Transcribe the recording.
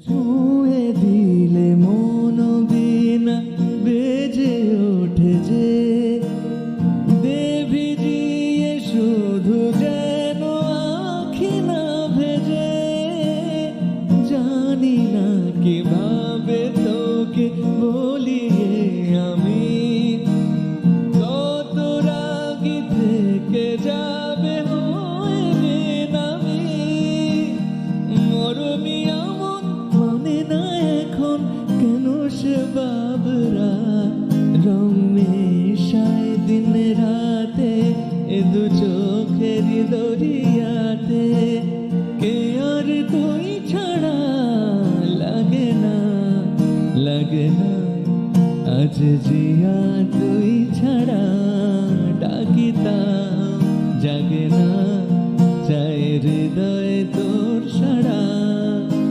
ছুঁয়ে দিলে মন বিনা বেজে ওঠে যে দেবী জিয়ে শুধু যেন আখি না ভেজে। জানি না কিভাবে তোকে বলিয়ে আমি কত রাগি থেকে যাবে হয়ে বেনামি। মরমি আমন মানে না এখন কেন সে বাবরা রং মেশায় দিন রাতে এ দু চোখের দরিয়াতে। কে আর তুই ছাড়া লাগে না আজ জিয়া তুই ছাড়া ডাকিতাম জাগে না।